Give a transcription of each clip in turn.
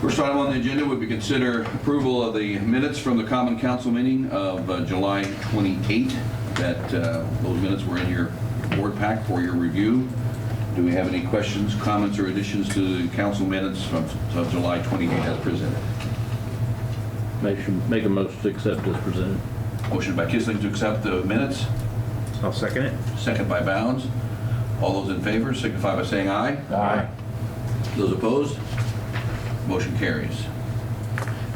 First item on the agenda would be consider approval of the minutes from the Common Council meeting of July 28. Those minutes were in your board pack for your review. Do we have any questions, comments, or additions to the council minutes of July 28 as presented? Make a motion to accept as presented. Motion by Kissling to accept the minutes. I'll second it. Second by Bounds. All those in favor signify by saying aye. Aye. Those opposed? Motion carries.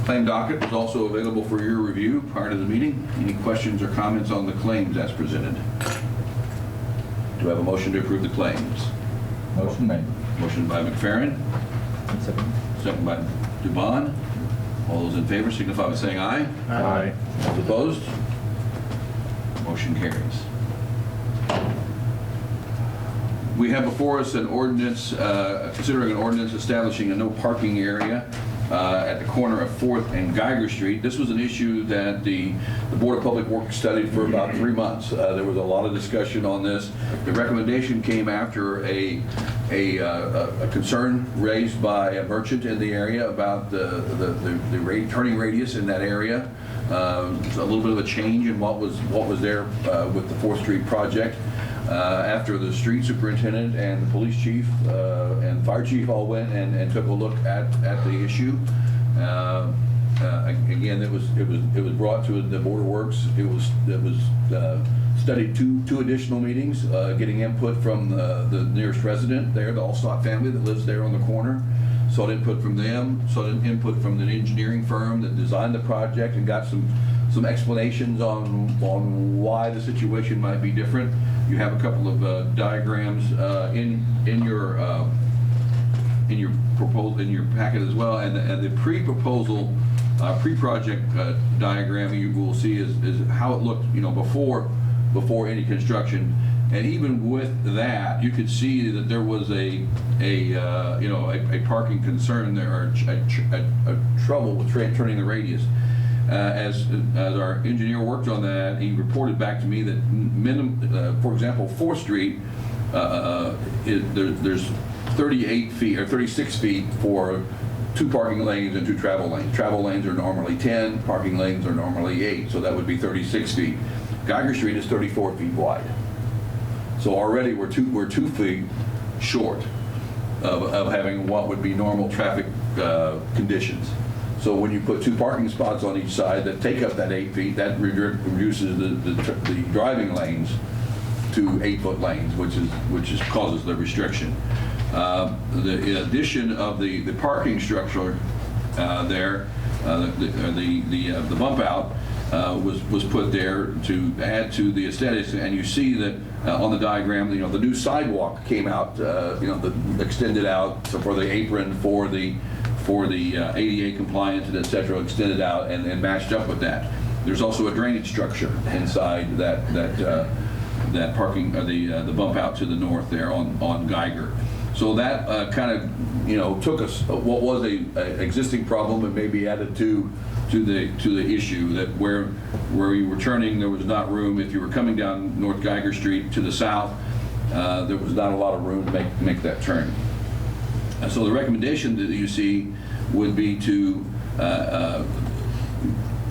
Claim docket was also available for your review prior to the meeting. Any questions or comments on the claims as presented? Do I have a motion to approve the claims? Motion made. Motion by McFerrin. Second by Dubon. All those in favor signify by saying aye. Aye. Those opposed? Motion carries. We have before us an ordinance, considering an ordinance establishing a no parking area at the corner of 4th and Geiger Street. This was an issue that the Board of Public Works studied for about 3 months. There was a lot of discussion on this. The recommendation came after a concern raised by a merchant in the area about the turning radius in that area. A little bit of a change in what was there with the 4th Street project. After the street superintendent and the police chief and fire chief all went and took a look at the issue. Again, it was brought to the Board of Works. It was studied two additional meetings, getting input from the nearest resident there, the Allstott family that lives there on the corner. Sought input from them, sought input from the engineering firm that designed the project, and got some explanations on why the situation might be different. You have a couple of diagrams in your packet as well, and the pre-proposal pre-project diagram you will see is how it looked, before any construction. And even with that, you could see that there was a parking concern there, or a trouble with turning the radius. As our engineer worked on that, he reported back to me that for example, 4th Street, there's 38 feet or 36 feet for 2 parking lanes and 2 travel lanes. Travel lanes are normally 10, parking lanes are normally 8, so that would be 36 feet. Geiger Street is 34 feet wide. So already we're 2 feet short of having what would be normal traffic conditions. So when you put 2 parking spots on each side that take up that 8 feet, that reduces the driving lanes to 8-foot lanes, which causes the restriction. The addition of the parking structure there, the bump out was put there to add to the aesthetics, and you see that on the diagram, the new sidewalk came out, extended out for the apron for the ADA compliance and et cetera, extended out and matched up with that. There's also a drainage structure inside that parking, the bump out to the north there on Geiger. So that kind of took us what was a existing problem and maybe added to the issue that where you were turning, there was not room. If you were coming down North Geiger Street to the south, there was not a lot of room to make that turn. And so the recommendation that you see would be to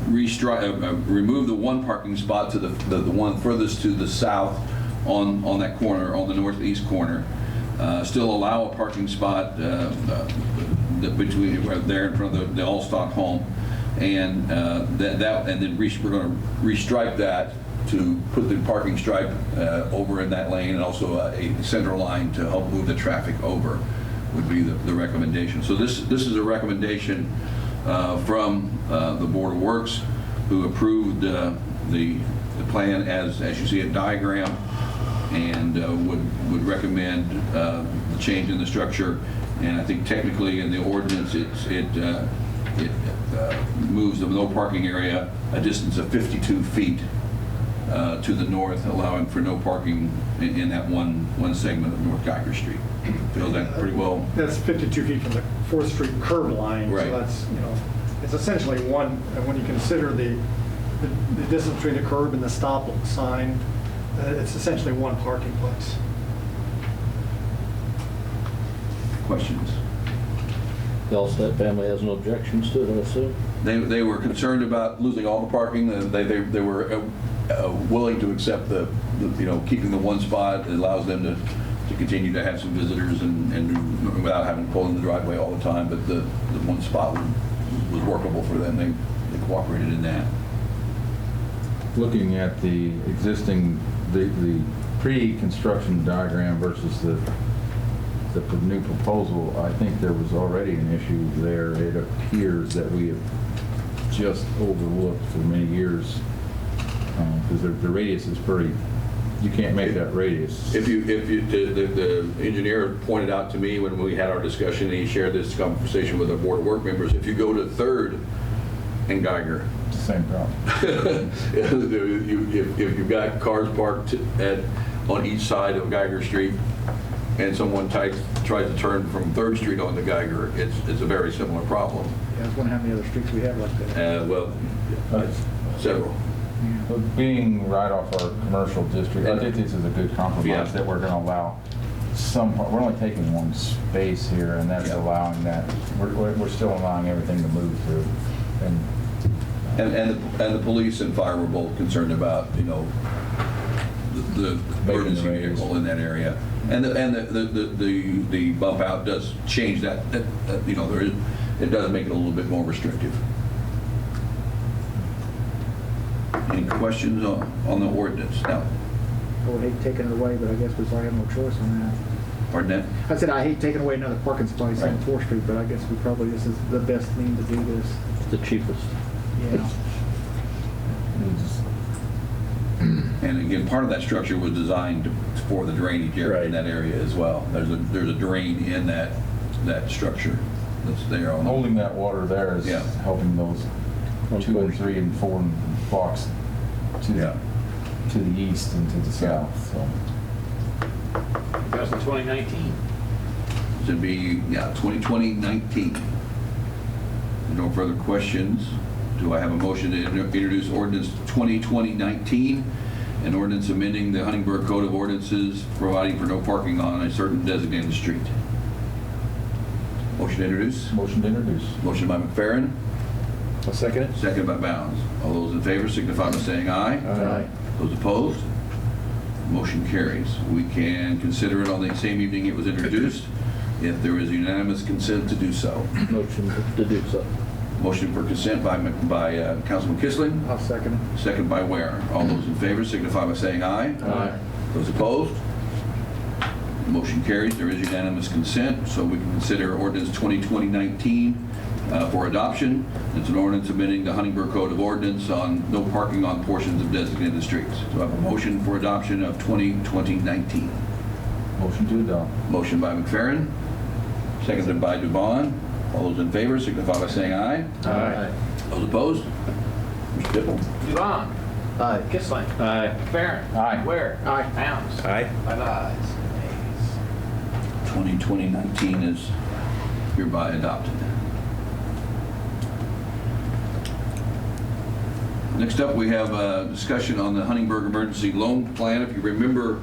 remove the 1 parking spot to the one furthest to the south on that corner, on the northeast corner. Still allow a parking spot between there in front of the Allstott home, and and then we're going to restripe that to put the parking stripe over in that lane, and also a center line to help move the traffic over would be the recommendation. So this is a recommendation from the Board of Works, who approved the plan as you see it diagram, and would recommend the change in the structure. And I think technically in the ordinance it moves the no parking area a distance of 52 feet to the north, allowing for no parking in that one segment of North Geiger Street. Feel that pretty well? That's 52 feet from the 4th Street curb line. Right. So that's, it's essentially one, when you consider the distance between the curb and the stop sign, it's essentially 1 parking place. Questions? The Allstat family has no objections to it, I assume? They were concerned about losing all the parking. They were willing to accept keeping the one spot. It allows them to continue to have some visitors and without having to pull in the driveway all the time. But the one spot was workable for them. They cooperated in that. Looking at the existing, the pre-construction diagram versus the new proposal, I think there was already an issue there. It appears that we have just overlooked for many years, because the radius is pretty, you can't make that radius. The engineer pointed out to me when we had our discussion, and he shared this conversation with our board of work members, if you go to 3rd and Geiger, It's the same problem. if you've got cars parked on each side of Geiger Street, and someone tries to turn from 3rd Street onto Geiger, it's a very similar problem. Yeah, I was wondering how many other streets we have like that. Several. But being right off our commercial district, I think this is a good Yeah. compromise that we're going to allow we're only taking one space here, and that's allowing that, we're still allowing everything to move through. And the police and fire were both concerned about, the emergency vehicle in that area. And the bump out does change that, it does make it a little bit more restrictive. Any questions on the ordinance? Now, I would hate taking it away, but I guess we probably have no choice on that. pardon that? I said I hate taking away another parking space on 4th Street, but I guess this is the best thing to do this. The cheapest. Yeah. And again, part of that structure was designed for the drainage area in that area as well. There's a drain in that structure that's there on. Holding that water there is helping those 2 and 3 and 4 blocks to the east and to the south. So. That was in 2019. Should be 2020-19. No further questions. Do I have a motion to introduce ordinance 2020-19, an ordinance amending the Huntingburg Code of Ordinances providing for no parking on a certain designated street? Motion to introduce? Motion to introduce. Motion by McFerrin, I'll second it. second by Bounds. All those in favor signify by saying aye. Aye. Those opposed? Motion carries. We can consider it on the same evening it was introduced if there is unanimous consent to do so. Motion to do so. Motion for consent by Councilman Kissling, I'll second it. second by Ware. All those in favor signify by saying aye. Aye. Those opposed? Motion carries. There is unanimous consent, so we can consider ordinance 2020-19 for adoption. It's an ordinance amending the Huntingburg Code of Ordinance on no parking on portions of designated streets. So I have a motion for adoption of 2020-19. Motion to adopt. Motion by McFerrin, seconded by Dubon. All those in favor signify by saying aye. Aye. Those opposed? Mr. Dipple? Duvon. Aye. Kissling. Aye. McFerrin. Aye. Ware. Aye. Bounds. Aye. 5 ayes. 2020-19 is hereby adopted. Next up, we have a discussion on the Huntingburg Emergency Loan Plan. If you remember,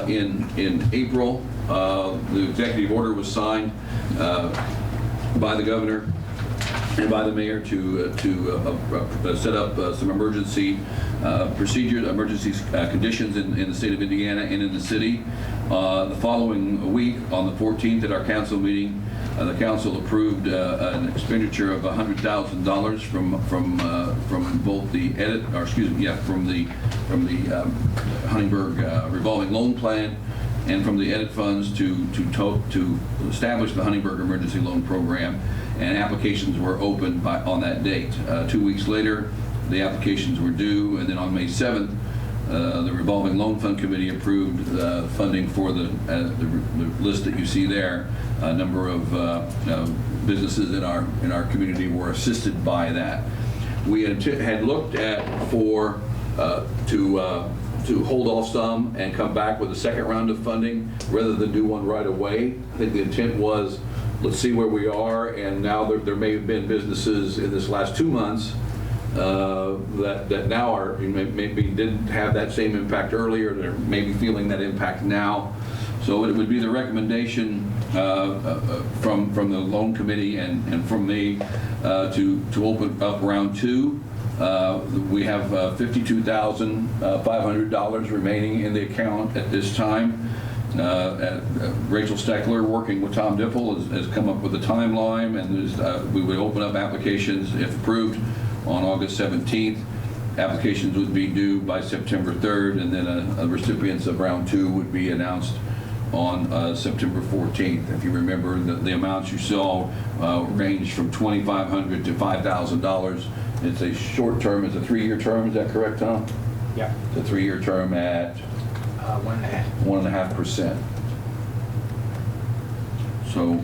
in April, the executive order was signed by the governor and by the mayor to set up some emergency procedures, emergency conditions in the state of Indiana and in the city. The following week, on the 14th at our council meeting, the council approved an expenditure of $100,000 from both the from the Huntingburg revolving loan plan and from the edit funds to establish the Huntingburg Emergency Loan Program, and applications were opened on that date. 2 weeks later, the applications were due, and then on May 7th, the Revolving Loan Fund Committee approved funding for the list that you see there. A number of businesses in our community were assisted by that. We had looked at to hold off some and come back with a second round of funding rather than do one right away. I think the intent was, let's see where we are, and now there may have been businesses in this last 2 months that now are maybe didn't have that same impact earlier. They're maybe feeling that impact now. So it would be the recommendation from the loan committee and from me to open up round two. We have $52,500 remaining in the account at this time. Rachel Steckler, working with Tom Dipple, has come up with a timeline, and we would open up applications, if approved, on August 17th. Applications would be due by September 3rd, and then recipients of round two would be announced on September 14th. If you remember, the amounts you saw ranged from $2,500 to $5,000. It's a short term, it's a 3-year term, is that correct, Tom? Yeah. It's a 3-year term at 1.5. 1.5%. So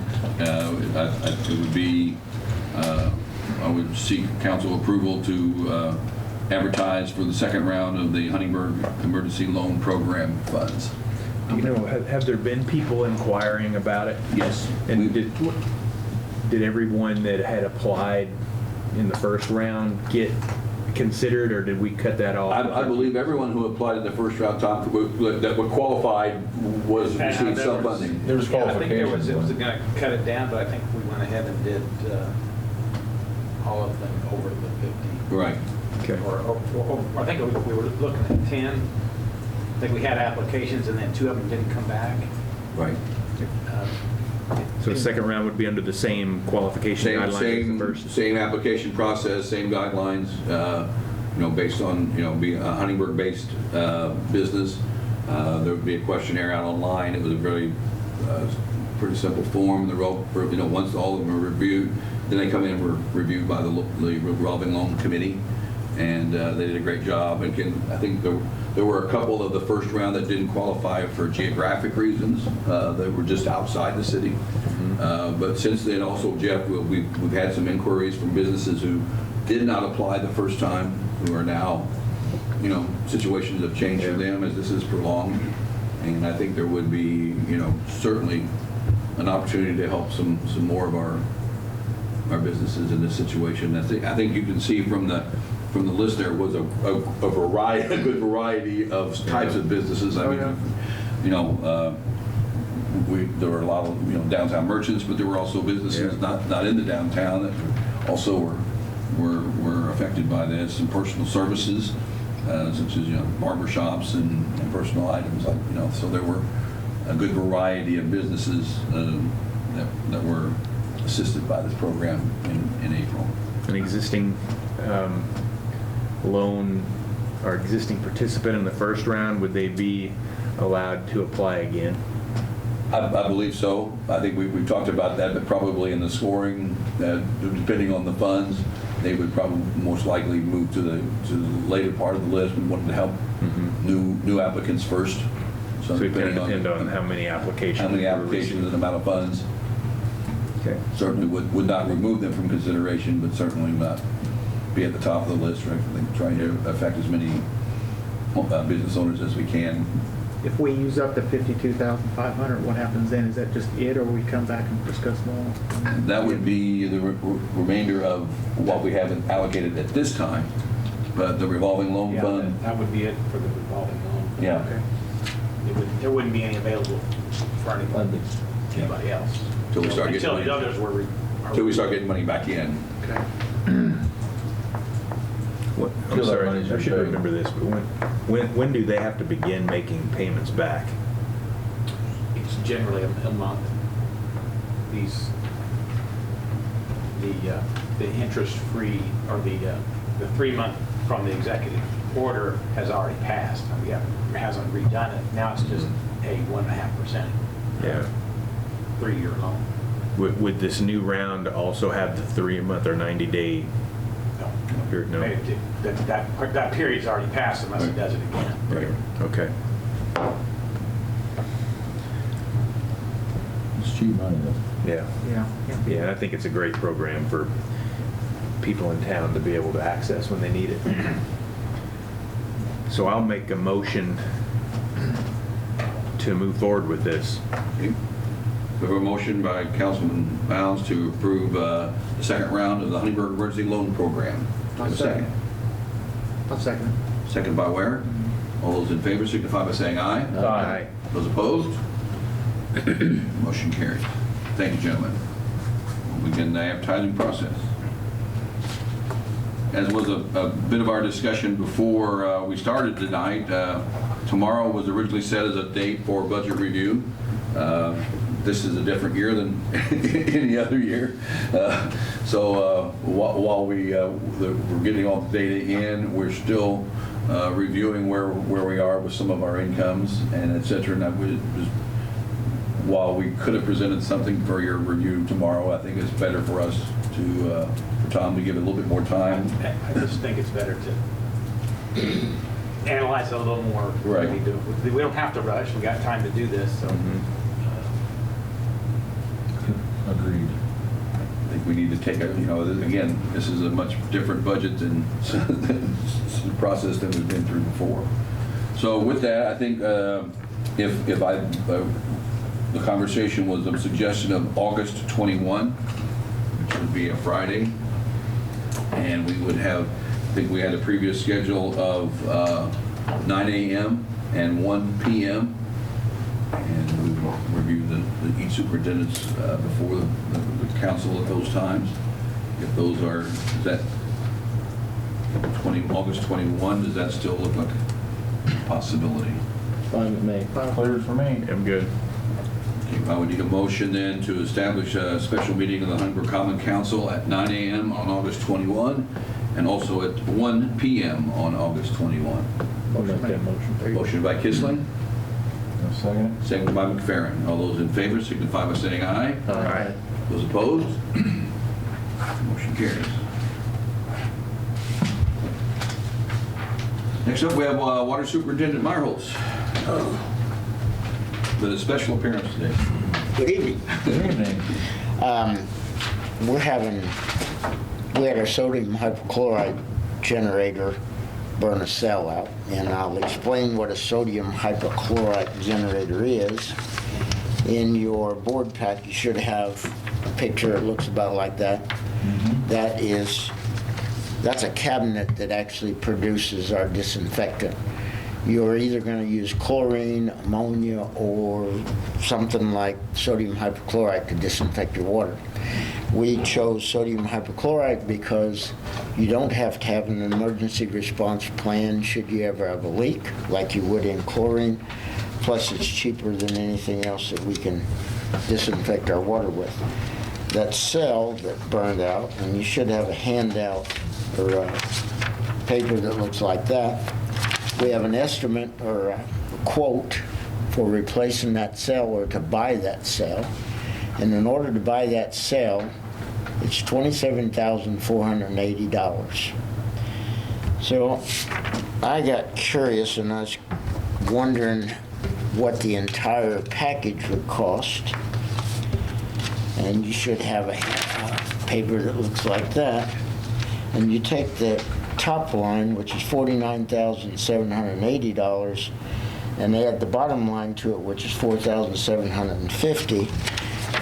it would be, I would seek council approval to advertise for the second round of the Huntingburg Emergency Loan Program funds. Do you know, have there been people inquiring about it? Yes. And did everyone that had applied in the first round get considered, or did we cut that off? I believe everyone who applied in the first round, Tom, that were qualified received some funding. There's I think it was qualifications. going to cut it down, but I think we went ahead and did all of them over the 50. Right. Okay. Or I think we were looking at 10. I think we had applications, and then 2 of them didn't come back. Right. So the second round would be under the same qualification guidelines as the first? Same application process, same guidelines, based on, being a Huntingburg-based business. There would be a questionnaire out online. It was a very pretty simple form. Once all of them are reviewed, then they come in and were reviewed by the revolving loan committee, and they did a great job. And again, I think there were a couple of the first round that didn't qualify for geographic reasons. They were just outside the city. But since then, also, Jeff, we've had some inquiries from businesses who did not apply the first time, who are now, situations have changed for them as this is prolonged. And I think there would be, certainly an opportunity to help some more of our businesses in this situation. I think you can see from the list there was a variety, a good variety of types of businesses. I mean, there were a lot of downtown merchants, but there were also businesses not in the downtown that also were affected by this, and personal services such as barber shops and personal items so there were a good variety of businesses that were assisted by this program in April. An existing loan or existing participant in the first round, would they be allowed to apply again? I believe so. I think we've talked about that, but probably in the scoring, depending on the funds, they would probably most likely move to the later part of the list. We wanted to help new applicants first. So it kind of depend on how many applications. How many applications and amount of funds. Okay. Certainly would not remove them from consideration, but certainly not be at the top of the list. Right? I think trying to affect as many business owners as we can. If we use up the 52,500, what happens then? Is that just it, or we come back and discuss more? That would be the remainder of what we have allocated at this time. But the revolving loan fund. That would be it for the revolving loan. Yeah. Okay. There wouldn't be any available for anybody else. Until we start getting Until money. the others were. Until we start getting money back in. Okay. I'm sorry, I should remember this, but when do they have to begin making payments back? It's generally a month. The interest-free, or the 3-month from the executive order has already passed. We hasn't redone it. Now it's just a 1.5%. Yeah. 3-year loan. Would this new round also have the 3-month or 90-day period? No. That period's already passed unless it does it again. Right. Okay. It's cheap money though. Yeah. Yeah. Yeah, I think it's a great program for people in town to be able to access when they need it. So I'll make a motion to move forward with this. Okay. We have a motion by Councilman Bounds to approve the second round of the Huntingburg Emergency Loan Program. Have a second. I'll second it. Second by Ware. All those in favor signify by saying aye. Aye. Those opposed? Motion carries. Thank you, gentlemen. We'll begin the advertising process. As was a bit of our discussion before we started tonight, tomorrow was originally set as a date for budget review. This is a different year than any other year. So while we're getting all the data in, we're still reviewing where we are with some of our incomes and et cetera. And while we could have presented something for your review tomorrow, I think it's better for us to, for Tom to give it a little bit more time. I just think it's better to analyze it a little more. Right. We don't have to rush. We got time to do this, so. Agreed. I think we need to take again, this is a much different budget than the process that we've been through before. So with that, I think the conversation was a suggestion of August 21, which would be a Friday. And we would have, I think we had a previous schedule of 9 a.m. and 1 p.m. And we will review each superintendent's before the council at those times. If those are, is that August 21, does that still look like a possibility? Fine with me. Clear for me. I'm good. Okay, I would need a motion then to establish a special meeting of the Huntingburg Common Council at 9 a.m. on August 21 and also at 1 p.m. on August 21. I'll make that motion. Motion by Kissling, A second. second by McFerrin. All those in favor signify by saying aye. Aye. Those opposed? Motion carries. Next up, we have Water Superintendent Meyerholz with a special appearance today. Good evening. Good evening. We had our sodium hypochlorite generator burn a cell out, and I'll explain what a sodium hypochlorite generator is. In your board pack, you should have a picture that looks about like that. That's a cabinet that actually produces our disinfectant. You're either going to use chlorine, ammonia, or something like sodium hypochlorite to disinfect your water. We chose sodium hypochlorite because you don't have to have an emergency response plan should you ever have a leak, like you would in chlorine. Plus, it's cheaper than anything else that we can disinfect our water with. That cell that burned out, and you should have a handout or a paper that looks like that. We have an estimate or a quote for replacing that cell or to buy that cell. And in order to buy that cell, it's $27,480. So I got curious and I was wondering what the entire package would cost. And you should have a paper that looks like that. And you take the top line, which is $49,780, and add the bottom line to it, which is $4,750,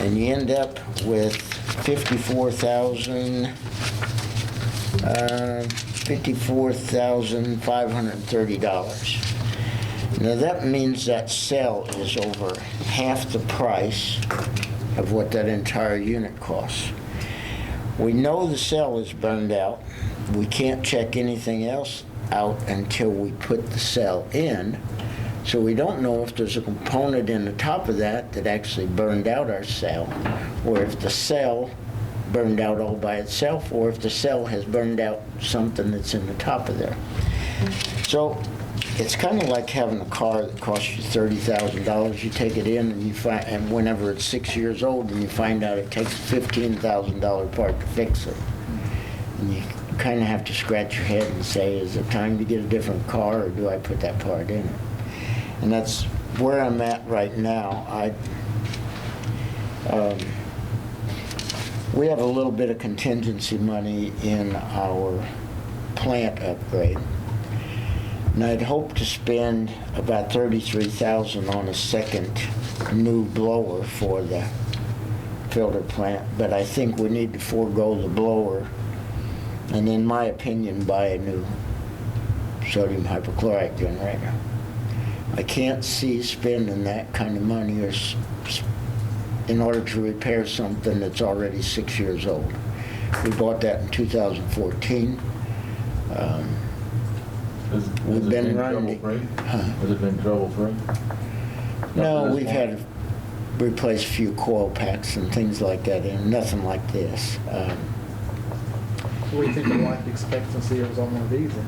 and you end up with $54,530. Now that means that cell is over half the price of what that entire unit costs. We know the cell is burned out. We can't check anything else out until we put the cell in. So we don't know if there's a component in the top of that actually burned out our cell, or if the cell burned out all by itself, or if the cell has burned out something that's in the top of there. So it's kind of like having a car that costs you $30,000. You take it in and you find, and whenever it's 6 years old, and you find out it takes a $15,000 part to fix it. And you kind of have to scratch your head and say, is it time to get a different car, or do I put that part in it? And that's where I'm at right now. We have a little bit of contingency money in our plant upgrade. And I'd hoped to spend about $33,000 on a second new blower for the filter plant, but I think we need to forego the blower and, in my opinion, buy a new sodium hypochlorite generator. I can't see spending that kind of money or in order to repair something that's already 6 years old. We bought that in 2014. Has We've it been trouble running. free? Huh? Has it been trouble free? No, this we've one? had to replace a few coil packs and things like that, and nothing like this. What do you think the life expectancy is on one of these then?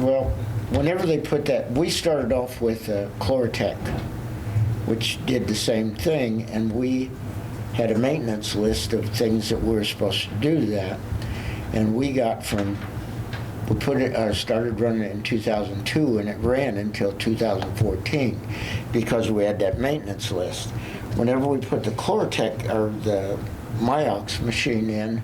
Well, whenever they put that, we started off with Chlorotec, which did the same thing, and we had a maintenance list of things that we were supposed to do to that, and we got from, we put it, started running it in 2002, and it ran until 2014 because we had that maintenance list. Whenever we put the Chlorotec or the Myox machine in,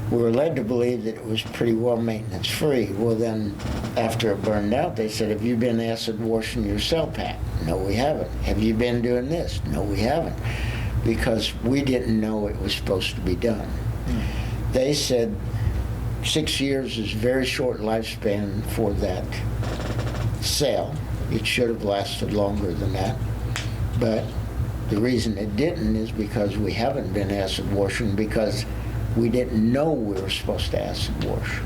we were led to believe that it was pretty well maintenance free. Well, then after it burned out, they said, have you been acid washing your cell pack? No, we haven't. Have you been doing this? No, we haven't. Because we didn't know it was supposed to be done. They said 6 years is very short lifespan for that cell. It should have lasted longer than that. But the reason it didn't is because we haven't been acid washing because we didn't know we were supposed to acid wash.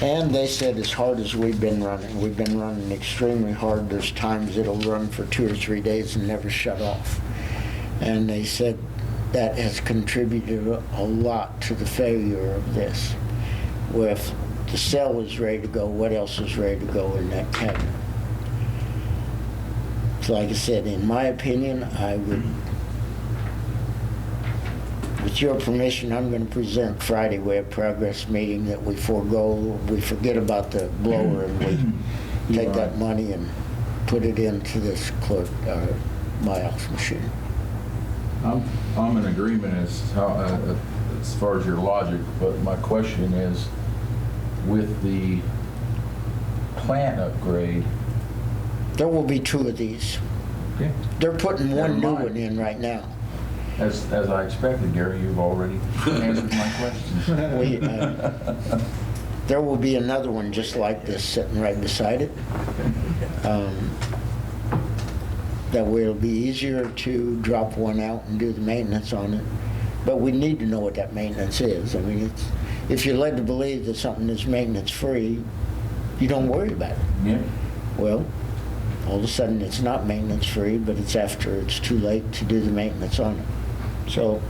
And they said as hard as we've been running extremely hard. There's times it'll run for 2 or 3 days and never shut off. And they said that has contributed a lot to the failure of this. Well, if the cell is ready to go, what else is ready to go in that cabinet? So like I said, in my opinion, I would, with your permission, I'm going to present Friday. We have progress meeting that we forget about the blower and we take that money and put it into this Myox machine. I'm in agreement as far as your logic, but my question is, with the plant upgrade. There will be 2 of these. Okay. They're putting one new Never mind. one in right now. As I expected, Gary, you've already answered my question. We, there will be another one just like this sitting right beside it. That way it'll be easier to drop one out and do the maintenance on it. But we need to know what that maintenance is. I mean, if you're led to believe that something is maintenance free, you don't worry about it. Yeah. Well, all of a sudden it's not maintenance free, but it's after it's too late to do the maintenance on it. So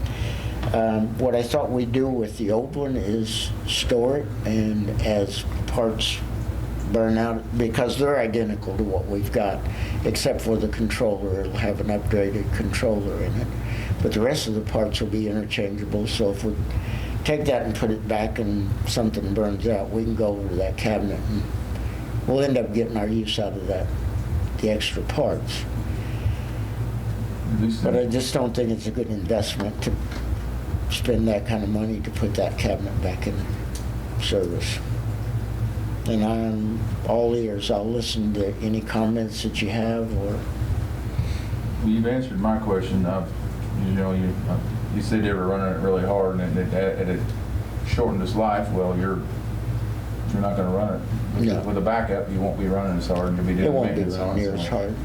what I thought we'd do with the old one is store it, and as parts burn out, because they're identical to what we've got, except for the controller. It'll have an upgraded controller in it. But the rest of the parts will be interchangeable, so if we take that and put it back and something burns out, we can go over to that cabinet and we'll end up getting our use out of that, the extra parts. But I just don't think it's a good investment to spend that kind of money to put that cabinet back in service. And I'm all ears. I'll listen to any comments that you have, or... You've answered my question. You said they were running it really hard and it shortened its life. Well, you're not going to run it. No. With a backup, you won't be running as hard and you'll be doing It won't be maintenance on running it. near as hard.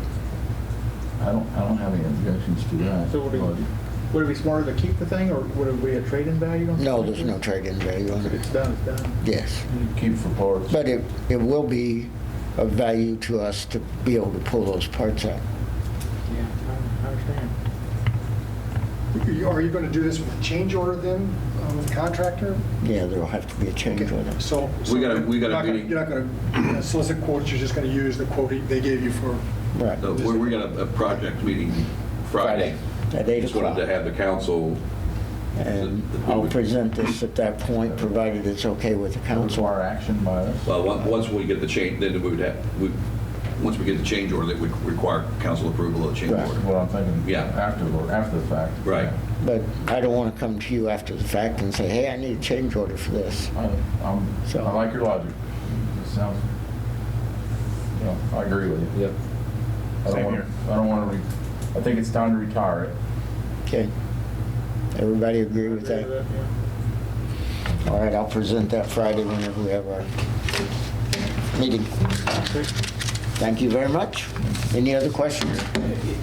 I don't have any objections to that. So would it be smarter to keep the thing, or would it be a trade-in value on it? No, there's no trade-in value on If it. it's done, it's done. Yes. Keep it for parts. But it will be of value to us to be able to pull those parts out. Yeah, I understand. Are you going to do this with a change order then, with the contractor? Yeah, there'll have to be a change Okay, order. so. We got a meeting. You're not going to solicit quotes, you're just going to use the quote they gave you for. Right. So we got a project meeting Friday. At 8 Just wanted o'clock. to have the council. And I'll present this at that point, provided it's okay with the council. Require action by us. Well, once we get the change, then once we get the change order, that would require council approval of the change Right. order. Well, I'm thinking Yeah. after the fact. Right. But I don't want to come to you after the fact and say, hey, I need a change order for this. I like your logic. It sounds, I agree with you. Yep. Same here. I don't want to, I think it's time to retire it. Okay? Everybody agree with that? Yeah. All right, I'll present that Friday whenever we have our meeting. Thank you very much. Any other questions?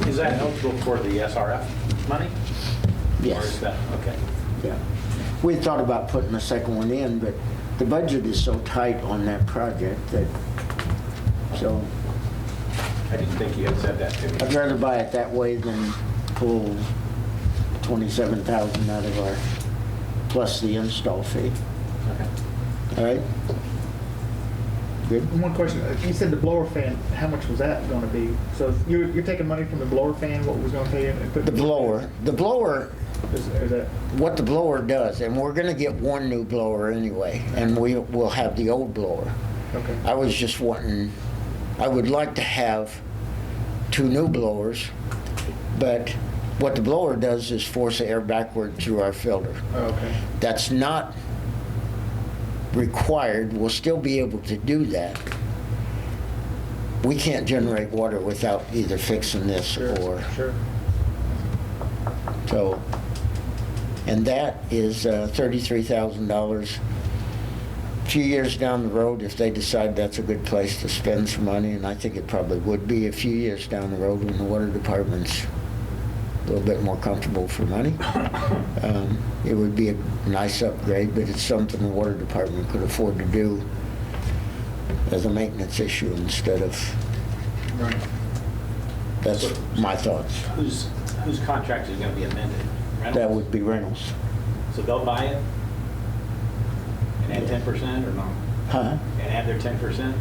Is that eligible for the SRF money? Or is Yes. that, okay. Yeah. We thought about putting a second one in, but the budget is so tight on that project that, so I didn't think you had said that to me. I'd rather buy it that way than pull 27,000 out of our, plus the install fee. Okay. All right? Good? One question, you said the blower fan, how much was that gonna be? So you're taking money from the blower fan, what was gonna pay you? and put- The blower, Is that, what the blower does, and we're gonna get one new blower anyway, and we will have the old blower. okay. I was just wanting, I would like to have 2 new blowers, but what the blower does is force air backward through our filter. Oh, okay. That's not required. We'll still be able to do that. We can't generate water without either fixing this Sure, or, sure. so, and that is $33,000. A few years down the road, if they decide that's a good place to spend some money, and I think it probably would be a few years down the road when the water department's a little bit more comfortable for money, it would be a nice upgrade, but it's something the water department could afford to do as a maintenance issue instead of, Right. that's my thoughts. Whose contract is going to be amended? That Reynolds? would be Reynolds. So they'll buy it and add 10% or no? Huh? And add their 10%?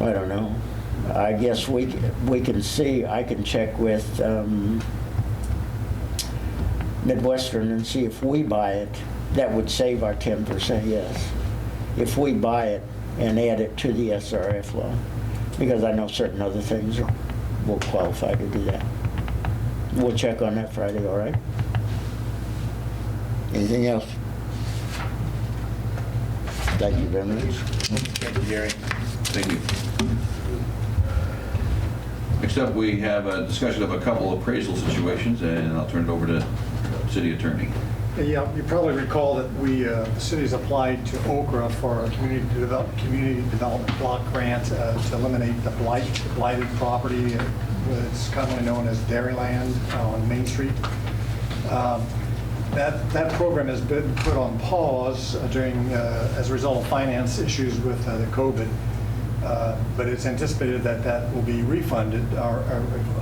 I don't know. I guess we can see, I can check with Midwestern and see if we buy it. That would save our 10%, yes. If we buy it and add it to the SRF loan, because I know certain other things will qualify to do that. We'll check on that Friday, all right? Anything else? Thank you very much. Thank you, Jerry. Thank you. Next up, we have a discussion of a couple appraisal situations, and I'll turn it over to City Attorney. Yeah, you probably recall that the city's applied to Okra for a community development block grant to eliminate the blighted property. It's commonly known as Dairyland on Main Street. That program has been put on pause as a result of finance issues with the COVID. But it's anticipated that that will be refunded or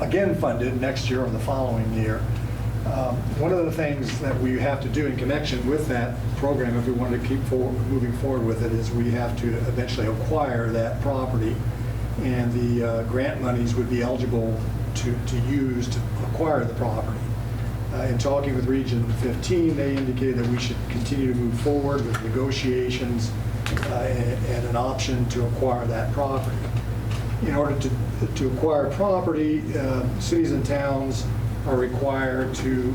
again funded next year or the following year. One of the things that we have to do in connection with that program, if we want to keep moving forward with it, is we have to eventually acquire that property, and the grant monies would be eligible to use to acquire the property. In talking with Region 15, they indicated that we should continue to move forward with negotiations and an option to acquire that property. In order to acquire property, cities and towns are required to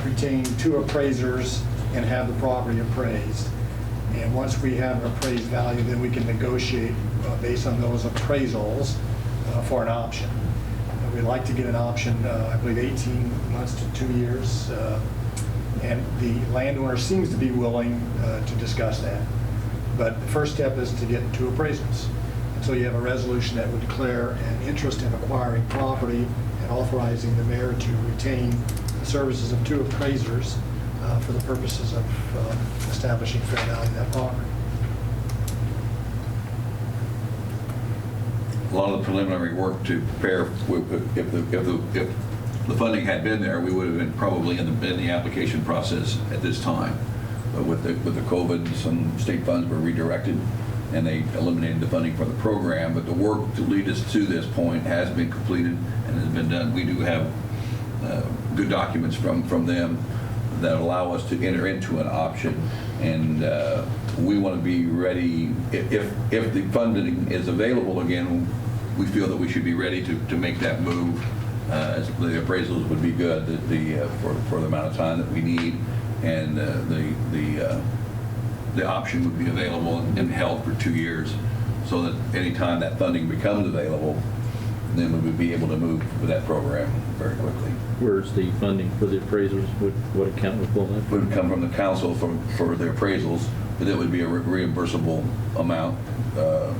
retain 2 appraisers and have the property appraised. And once we have an appraised value, then we can negotiate based on those appraisals for an option. We'd like to get an option, I believe 18 months to 2 years. And the landowner seems to be willing to discuss that. But the first step is to get 2 appraisals. And so you have a resolution that would declare an interest in acquiring property and authorizing the mayor to retain the services of 2 appraisers for the purposes of establishing fair value of that property. A lot of the preliminary work to prepare, if the funding had been there, we would have been probably in the application process at this time. But with the COVID, some state funds were redirected, and they eliminated the funding for the program. But the work to lead us to this point has been completed and has been done. We do have good documents from them that allow us to enter into an option, and we want to be ready if the funding is available again. We feel that we should be ready to make that move. As the appraisals would be good for the amount of time that we need, and the option would be available and held for 2 years, so that any time that funding becomes available, then we would be able to move with that program very quickly. Where's the funding for the appraisals? What account would pull that? It would come from the council for their appraisals, but it would be a reimbursable amount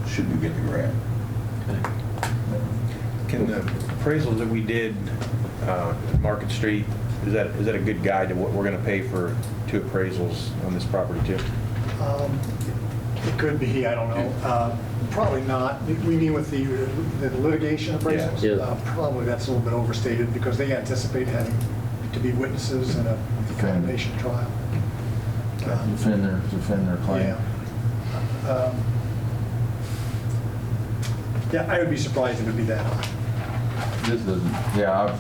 should we get the grant. Can the appraisals that we did at Market Street, is that a good guide to what we're going to pay for 2 appraisals on this property too? It could be, I don't know. Probably not. We mean with the litigation appraisals? Yeah. Yeah. Probably that's a little bit overstated because they anticipate having to be witnesses in a defamation trial. Defend their claim. Yeah. Yeah, I would be surprised if it would be that high. This doesn't,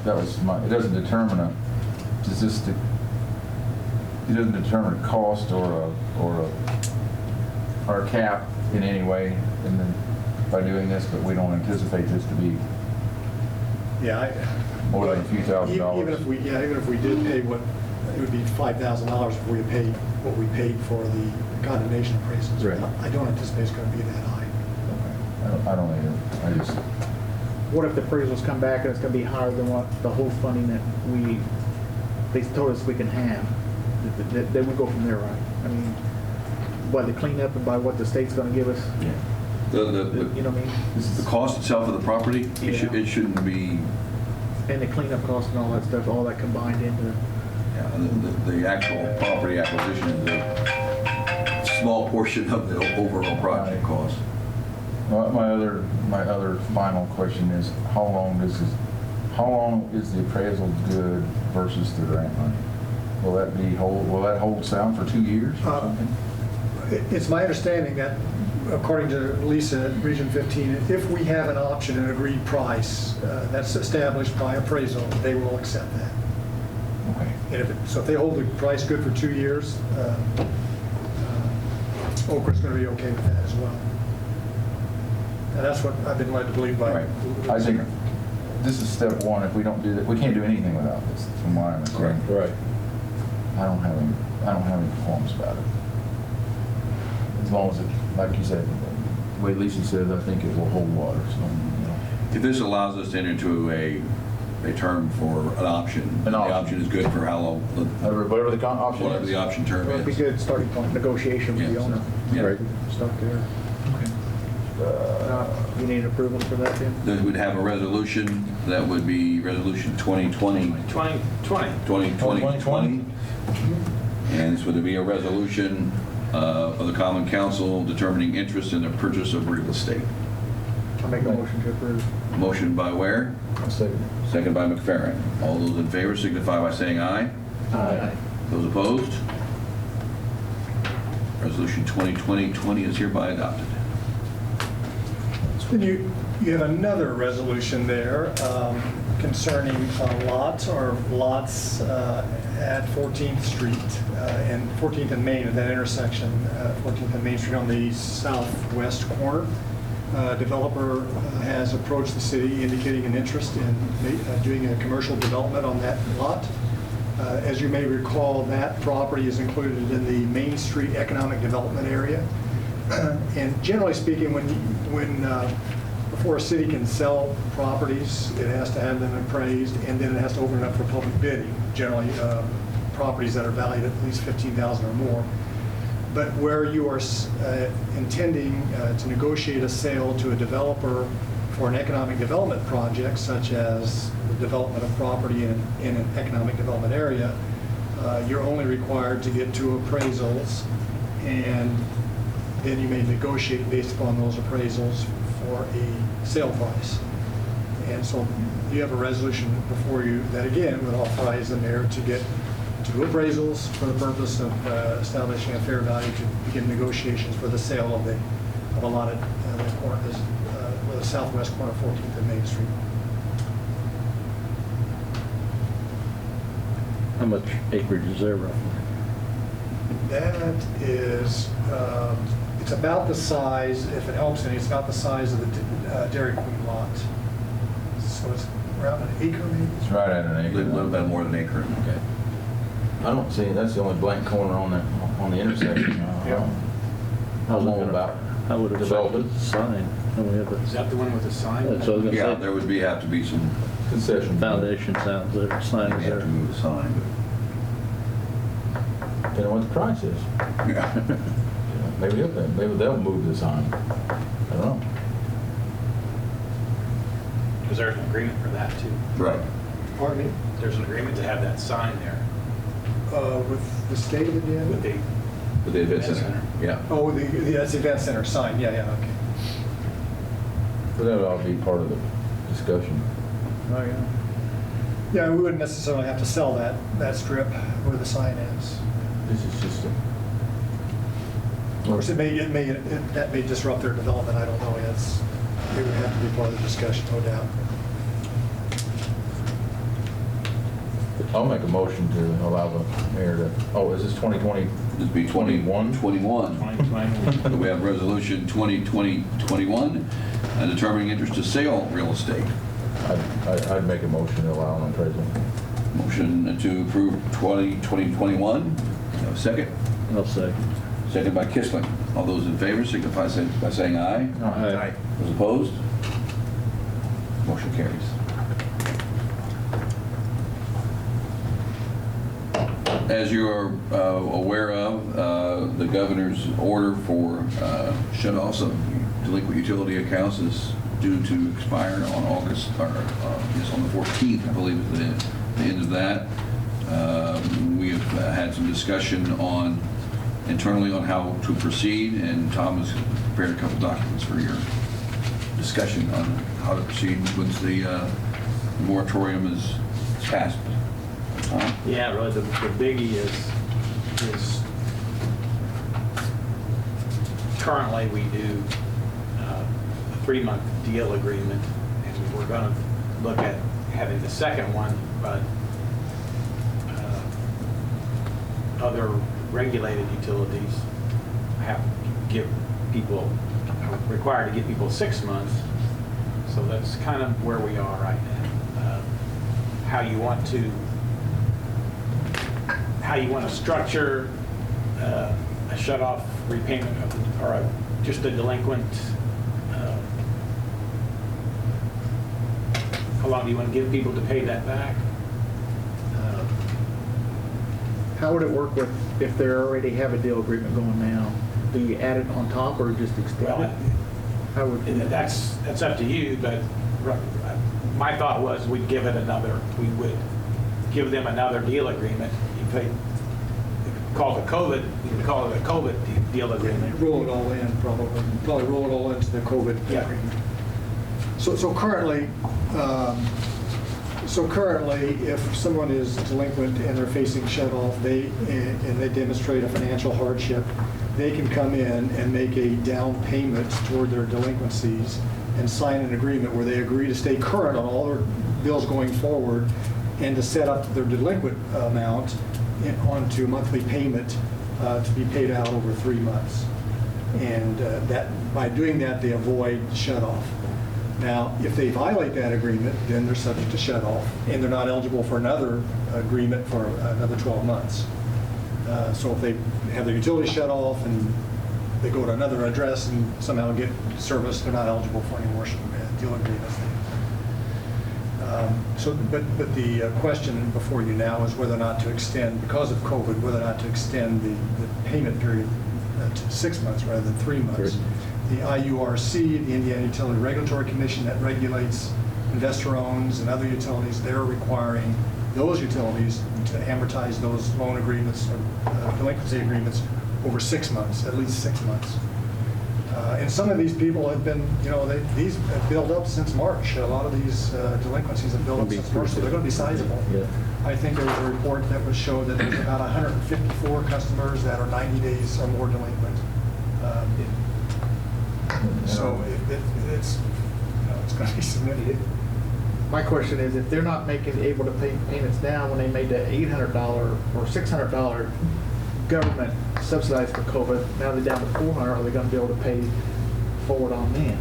that was my, it doesn't determine it doesn't determine a cost or a cap in any way by doing this, but we don't anticipate this to be Yeah. more than a few $1,000s. Even if we did pay what, it would be $5,000 if we paid what we paid for the condemnation appraisals. Right. I don't anticipate it's going to be that high. I don't either. I just, What if the appraisals come back and it's gonna be higher than what the whole funding that they told us we can have? Then we go from there, right? I mean, by the cleanup and by what the state's gonna give us, you know what I mean? The cost itself of the property, Yeah. it shouldn't be, And the cleanup cost and all that stuff, all that combined into, the actual property acquisition is a small portion of the overall project cost. my other final question is, how long is the appraisal good versus the grant money? Will that hold sound for 2 years or something? It's my understanding that, according to Lisa at Region 15, if we have an option, an agreed price that's established by appraisal, they will accept that. Okay. And so if they hold the price good for 2 years, Okra's going to be okay with that as well. And that's what I've been led to believe by. Right. I think this is step one. If we don't do that, we can't do anything without this, from what I'm understanding. Right. I don't have any qualms about it. As long as it, like you said, the way Lisa says, I think it will hold water, so, you know. If this allows us to enter into a term for an option, the option is good for how long, Whatever the option whatever is. the option term it'd be is. good starting point, negotiation with the Yeah. owner. Yeah. Right. Start there. You need approval for that then? Then we'd have a resolution, that would be resolution 2020. 2020. 2020. And this would be a resolution of the Common Council determining interest in the purchase of real estate. I'll make a motion to approve. Motion by Ware, second by McFerrin. All those in favor signify by saying aye. Aye. Those opposed? Resolution 2020-20 is hereby adopted. Then you have another resolution there concerning lots at 14th Street and 14th and Main at that intersection, 14th and Main Street on the southwest corner. Developer has approached the city indicating an interest in doing a commercial development on that lot. As you may recall, that property is included in the Main Street Economic Development Area. And generally speaking, before a city can sell properties, it has to have them appraised, and then it has to open it up for public bidding, generally properties that are valued at least $15,000 or more. But where you are intending to negotiate a sale to a developer for an economic development project, such as the development of property in an economic development area, you're only required to get 2 appraisals, and then you may negotiate based upon those appraisals for a sale price. And so you have a resolution before you that, again, would authorize the mayor to get 2 appraisals for the purpose of establishing a fair value to begin negotiations for the sale of a lot at the southwest corner of 14th and Main Street. How much acreage is there roughly? That is, it's about the size, if it helps any, it's about the size of the Dairy Queen lot. So it's around an acre maybe? It's right at an A acre. little bit more than an acre. Okay. I don't see, that's the only blank corner on the intersection. Yeah. I don't know about How would it affect the development. sign? And we have Is that the one with the sign? That's what I was gonna Yeah, say. there would have to be some, Concession. Foundation sounds there, signs we have to there. move the sign, You know what the price is. but, yeah. Maybe they'll move the sign. I don't know. Because there's an agreement for that too. Right. Pardon me? There's an agreement to have that sign there With the state of Indiana? with the, With the event Event center, center. yeah. Oh, that's the event center sign, yeah, okay. But that'll all be part of the discussion. Oh, yeah. Yeah, we wouldn't necessarily have to sell that strip where the sign is. This is just Of course, that may disrupt their development, I don't know, it would have to be part of the discussion, no doubt. I'll make a motion to allow the mayor to, oh, is this 2020? It'd be 21? 21. 2021. We have resolution 2020-21, determining interest to sale real estate. I'd make a motion to allow an appraisal. Motion to approve 2020-21. Have a second? I'll second. Second by Kissling. All those in favor signify by saying aye. Aye. Those opposed? Motion carries. As you are aware of, the governor's order for shut-offs of delinquent utility accounts is due to expire on August, or yes, on the 14th, I believe is the end of that. We have had some discussion internally on how to proceed, and Tom has prepared a couple documents for your discussion on how to proceed once the moratorium is passed. Tom? Yeah, really, the biggie is currently we do a 3-month deal agreement, and we're going to look at having the second one, but other regulated utilities have to give people, are required to give people 6 months. So that's kind of where we are right now. How you want to structure a shut-off repayment of, or just a delinquent, how long do you want to give people to pay that back? How would it work with, if they already have a deal agreement going now? Do you add it on top or just extend Well, it? How would? that's up to you, but my thought was we would give them another deal agreement. If they call it COVID, you could call it a COVID deal agreement. Roll it all in, probably roll it all into the COVID Yeah. agreement. So currently, if someone is delinquent and they're facing shut-off, and they demonstrate a financial hardship, they can come in and make a down payment toward their delinquencies and sign an agreement where they agree to stay current on all their bills going forward and to set up their delinquent amount onto monthly payment to be paid out over 3 months. And by doing that, they avoid shut-off. Now, if they violate that agreement, then they're subject to shut off, and they're not eligible for another agreement for another 12 months. So if they have their utilities shut off and they go to another address and somehow get service, they're not eligible for any more deal agreements. But the question before you now is whether or not to extend, because of COVID, whether or not to extend the payment period to 6 months rather than 3 months. The IURC, the Indiana Utility Regulatory Commission that regulates investor-owns and other utilities, they're requiring those utilities to amortize those loan agreements or delinquency agreements over 6 months, at least 6 months. And some of these people have been, these have built up since March. A lot of these delinquencies have built up since March, so they're going to be sizable. Yeah. I think there was a report that would show that there's about 154 customers that are 90 days or more delinquent. So it's going to be significant. My question is, if they're not able to pay payments now when they made the $800 or $600 government subsidized for COVID, now they're down to $400, are they going to be able to pay forward on them?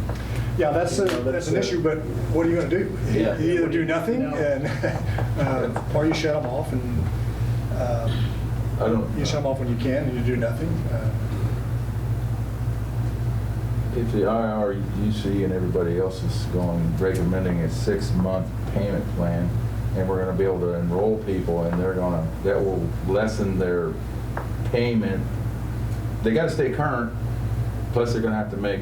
Yeah, that's an issue, but what are you going to do? Yeah. You either do nothing, and or you shut them off, and you shut them off when you can, and you do nothing. if the IRUC and everybody else is recommending a 6-month payment plan, and we're gonna be able to enroll people, and that will lessen their payment, they gotta stay current, plus they're gonna have to make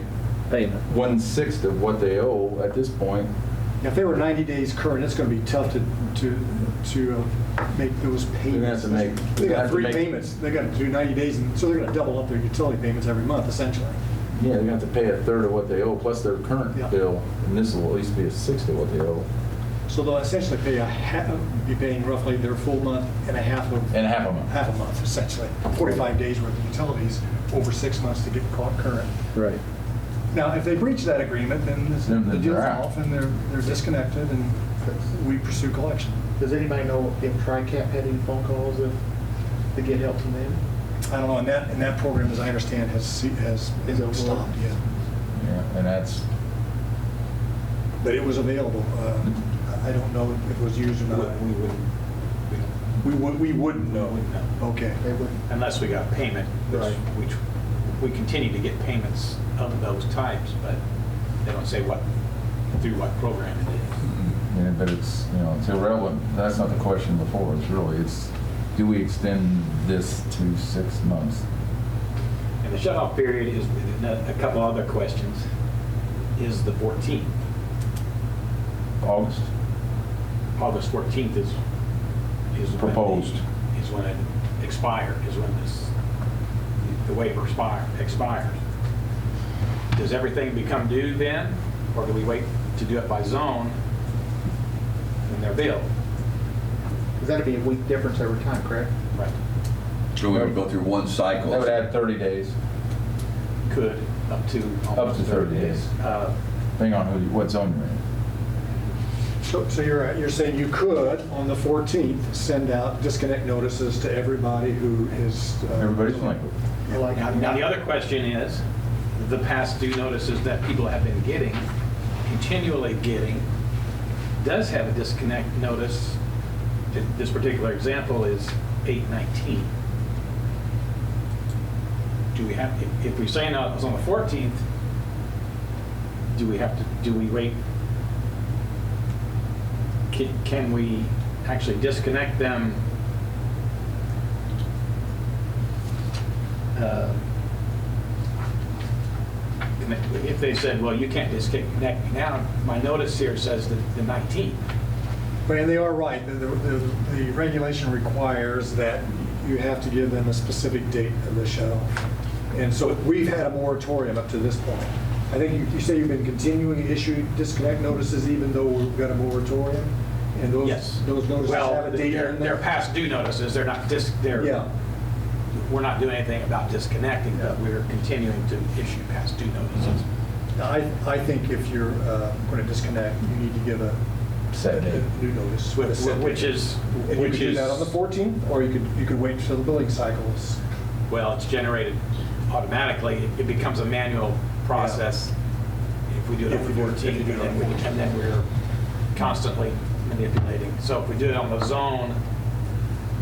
Payment. 1/6 of what they owe at this point. If they were 90 days current, it's going to be tough to make those payments. They're gonna have to make- They got have to 3 make- payments. They got to do 90 days, and so they're going to double up their utility payments every month, essentially. Yeah, they're gonna have to pay 1/3 of what they owe, plus their current Yeah. bill, and this will at least be 1/6 of what they owe. So they'll essentially be paying roughly their full month and a half of. And half a month. Half a month, essentially. 45 days worth of utilities over 6 months to get caught current. Right. Now, if they breach that agreement, then Then the they're deal's out. off and they're disconnected and we pursue collection. Does anybody know if TRICAP had any phone calls to get help from them? I don't know, and that program, as I understand, has Is it over? stopped, yeah. Yeah, and that's, But it was available. I don't know if it was used or not. We wouldn't know. Wouldn't know. Okay. They wouldn't. Unless we got payment, Right. which we continue to get payments of those types, but they don't say through what program it is. yeah, but it's, it's irrelevant. That's not the question before us, really. It's, do we extend this to 6 months? And the shut-off period is, a couple other questions, is the 14th. August? August 14th is when Proposed. Is when it expires, is when the waiver expires. Does everything become due then, or do we wait to do it by zone when they're billed? Because that'd be a week difference every time, correct? Right. So we would go through one cycle. That would add 30 days, Could, up to almost 30 days. depending on what zone you're in. So you're saying you could, on the 14th, send out disconnect notices to everybody who is. Everybody's delinquent. Now, the other question is, the past due notices that people have been getting, continually getting, does have a disconnect notice. This particular example is 8/19. Do we have, if we're saying it was on the 14th, do we wait? Can we actually disconnect them? If they said, well, you can't disconnect me now, my notice here says the 19th. And they are right. The regulation requires that you have to give them a specific date of the shut-off. And so we've had a moratorium up to this point. I think you say you've been continuing to issue disconnect notices even though we've got a moratorium? And Yes. those notices have Well, a date in they're there? past due notices, they're not Yeah. we're not doing anything about disconnecting, but we're continuing to issue past due notices. Now, I think if you're going to disconnect, you need to give a Set date. new notice. Which is, And you could do that on the 14th, or you could wait until the billing cycles. well, it's generated automatically. It becomes a manual process if we do it on the 14th, and then we're constantly manipulating. So if we do it on the zone,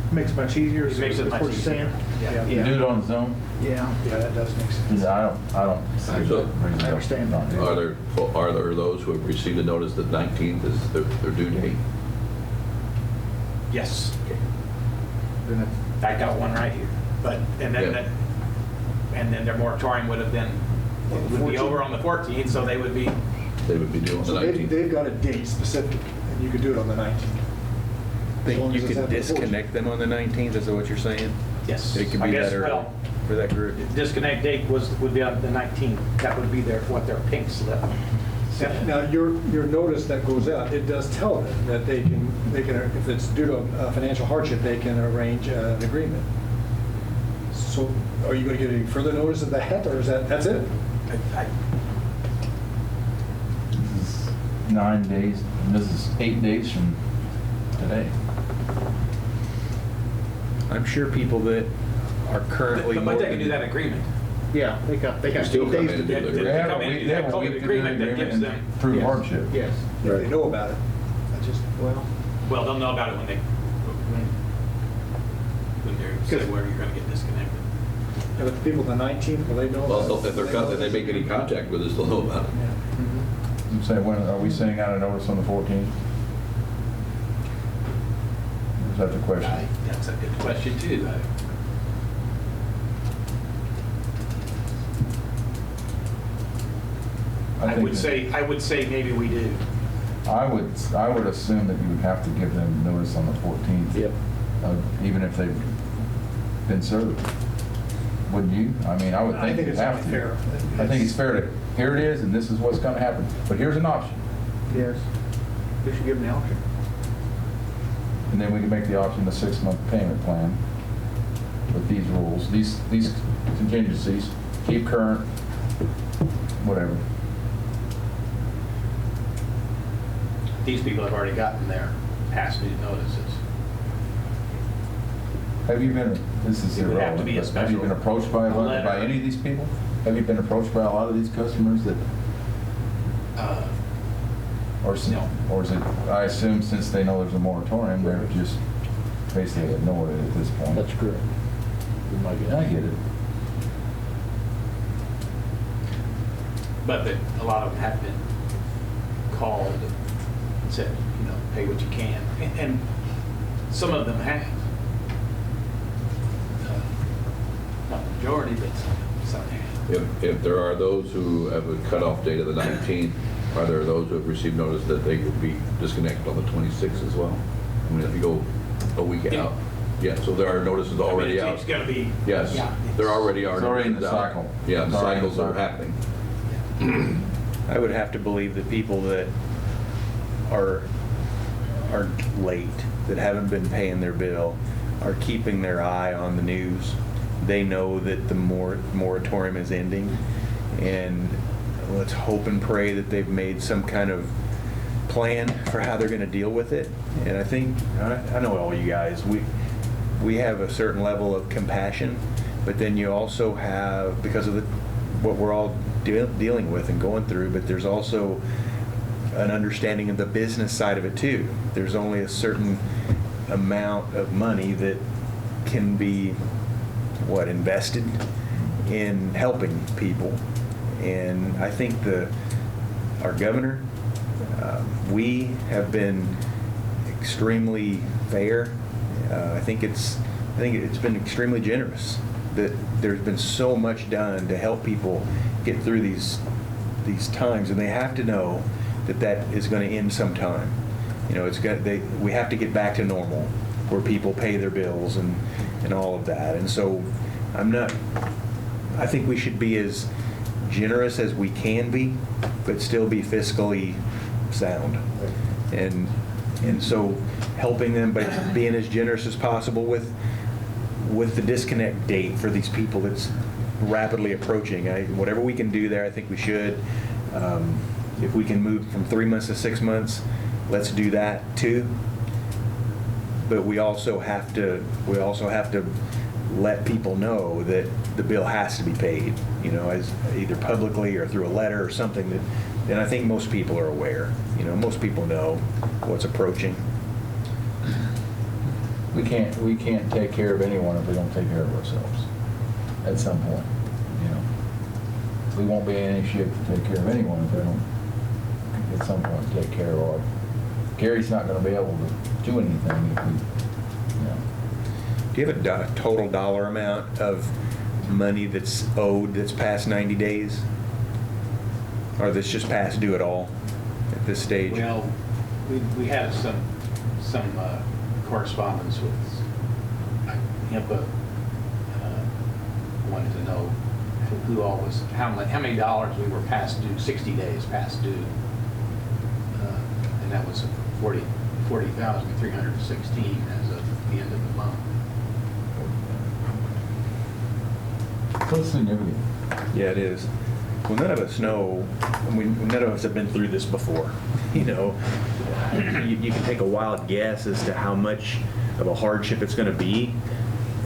Makes it much easier. It makes it is much what you're saying? Yeah. You do it on the zone? Yeah. Yeah, that does make sense. I don't see So- that reason I understand. not to. Are there those who have received a notice that 19th is their due date? yes, Then it's- I got one right here. But, and Yeah. then their moratorium would be 14th. over on the 14th, so they would be, They would be due on the So 19th. they've got a date specific, and you could do it on the 19th. As long You as it's can after the 14th. disconnect them on the 19th, is that what you're saying? yes. It could I be guess, that early well, for that group? disconnect date would be on the 19th. That would be what their pink slip said. Now, your notice that goes out, it does tell them that they can, if it's due to a financial hardship, they can arrange an agreement. So are you going to get any further notice of that, or is that's it? I- 9 days, and this is 8 days from today. I'm sure people that are currently. But they can do that agreement. Yeah, they got still 8 come days in to and do do it. the They They have come a in week, and they have a call it week to do agreement the that agreement gives and them- prove Yes. hardship. Yes. Yeah, they know about it. I just, Well, Well, they'll know about it when they say where you're going to get disconnected. If the people on the 19th, will they know? Well, about it? if they make any contact with us, they'll know about it. I'm saying, when, are we sending out a notice on the 14th? Is that the question? That's a good question too. I think would that- say maybe we do. I would assume that you would have to give them notice on the 14th. Yep. Even if they've been served. Wouldn't you? I mean, I would I think think you'd it's have only to. fair. I think it's fair to, here it is, and this is what's gonna happen, but here's an option. Yes. We should give them the option. And then we can make the option a 6-month payment plan with these rules, these contingencies, keep current, whatever. These people have already gotten their past due notices. Have you been, this is It would have to be a irrelevant, but have you been special approached by letter. any of these people? Have you been approached by a lot of these customers that, or is No. it, I assume since they know there's a moratorium, they're just basically ignored it at this point? That's correct. We might get- I get it. But that a lot of them have been called and said, pay what you can. And some of them have. Not the majority, but some have. If there are those who have a cutoff date of the 19th, are there those who have received notice that they will be disconnected on the 26th as well? I mean, if you go a week Yeah. out. Yeah, so there are notices already out. It's going to be. Yes, Yeah, there already are. It's already in the notices out. cycle. Yeah, It's the already in the cycles are cycle. happening. I would have to believe that people that are late, that haven't been paying their bill, are keeping their eye on the news. They know that the moratorium is ending, and let's hope and pray that they've made some kind of plan for how they're going to deal with it. And I think, I know all you guys, we have a certain level of compassion, but then you also have, because of what we're all dealing with and going through, but there's also an understanding of the business side of it too. There's only a certain amount of money that can be invested in helping people. And I think our governor, we have been extremely fair. I think it's been extremely generous that there's been so much done to help people get through these times, and they have to know that is going to end sometime. We have to get back to normal, where people pay their bills and all of that. And so I think we should be as generous as we can be, but still be fiscally sound. And so helping them by being as generous as possible with the disconnect date for these people that's rapidly approaching. Whatever we can do there, I think we should. If we can move from 3 months to 6 months, let's do that too. But we also have to let people know that the bill has to be paid, as either publicly or through a letter or something that. And I think most people are aware. Most people know what's approaching. We can't take care of anyone if we don't take care of ourselves at some point, We won't be in any shape to take care of anyone if we don't at some point take care of our. Gary's not going to be able to do anything if we, Do you have a total dollar amount of money that's owed that's past 90 days? Or that's just past due at all at this stage? Well, we had some correspondence with HIPAA. Wanted to know who all was, how many dollars we were past due, 60 days past due. And that was 40,316 as of the end of the month. So significant. Yeah, it is. Well, none of us know, none of us have been through this before. You can take a wild guess as to how much of a hardship it's going to be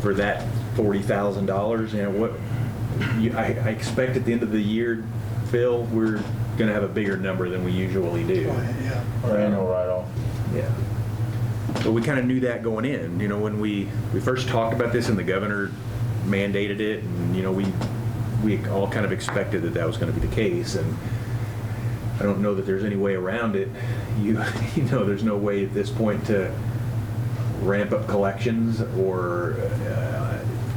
for that $40,000. I expect at the end of the year, Phil, we're going to have a bigger number than we usually do. Yeah. Our annual write-off. Yeah. But we kind of knew that going in. When we first talked about this and the governor mandated it, and, you know, we all kind of expected that that was going to be the case, and I don't know that there's any way around it. You know, there's no way at this point to ramp up collections, or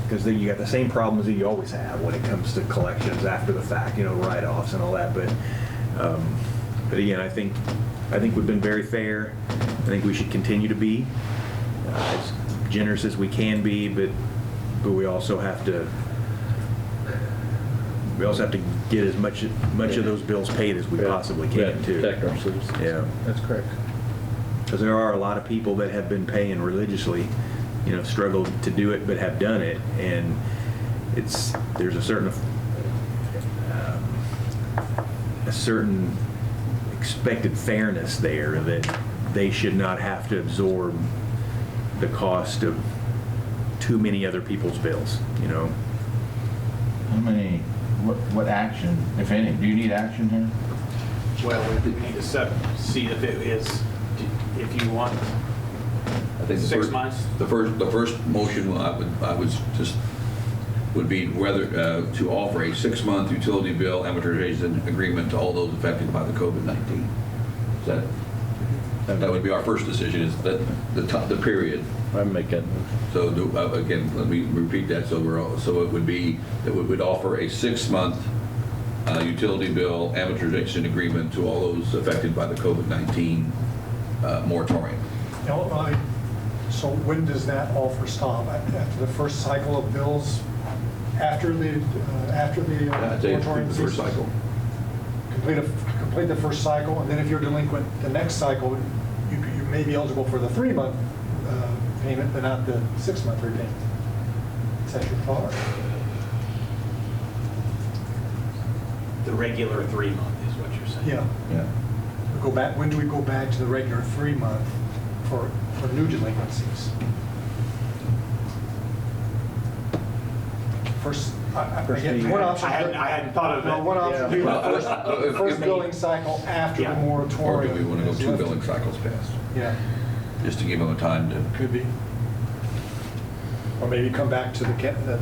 because you got the same problems that you always have when it comes to collections after the fact, you know, write-offs and all that. But again, I think we've been very fair. I think we should continue to be as generous as we can be, but we also have to get as much of those bills paid as we possibly We have can to too. protect our citizens. Yeah. That's correct. Because there are a lot of people that have been paying religiously, you know, struggled to do it but have done it, and there's a certain expected fairness there that they should not have to absorb the cost of too many other people's bills, you know. What action, if any, do you need action here? Well, we need to see if it is, if you want I think 6 months. The first motion would be whether to offer a 6-month utility bill amortization agreement to all those affected by the COVID-19. That would be our first decision, is that the period. I make that motion. So again, let me repeat that. So it would be that we would offer a 6-month utility bill amortization agreement to all those affected by the COVID-19 moratorium. So when does that offer stop? After the first cycle of bills? After the I'd say it's moratorium the first ceases? cycle. Complete the first cycle, and then if you're delinquent the next cycle, you may be eligible for the 3-month payment, but not the 6-month repayment. Is that your thought? The regular 3-month is what you're saying. Yeah. Yeah. When do we go back to the regular 3-month for new delinquencies? First, again, one option. I hadn't thought of it. No, one option would be the Well, first billing cycle after the Yeah. Or do moratorium. we want to go is 2 lifted. billing cycles past, Yeah, just to give them a time to could be. Or maybe come back to the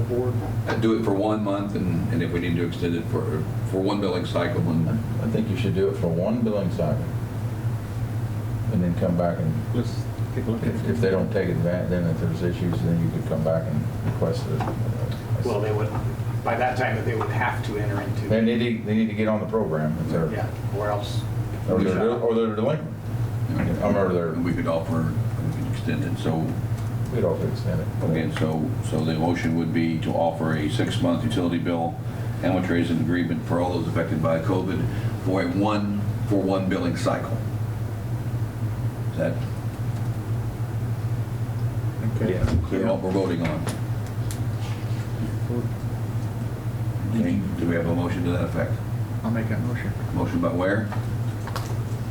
board. do it for 1 month, and if we need to extend it for 1 billing cycle, and I think you should do it for 1 billing cycle. And then come back and, Let's take a look at it. if they don't take advantage, then if there's issues, then you could come back and request it. Well, they would, by that time, they would have to enter into. They need to get on the program if they're, Yeah, or else. or they're delinquent. we could offer, we could extend it. So We'd also extend it. again, so the motion would be to offer a 6-month utility bill amortization agreement for all those affected by COVID for one billing cycle. Is that Okay. Yeah. clear what we're voting on? Okay, do we have a motion to that effect? I'll make that motion. Motion by Ware,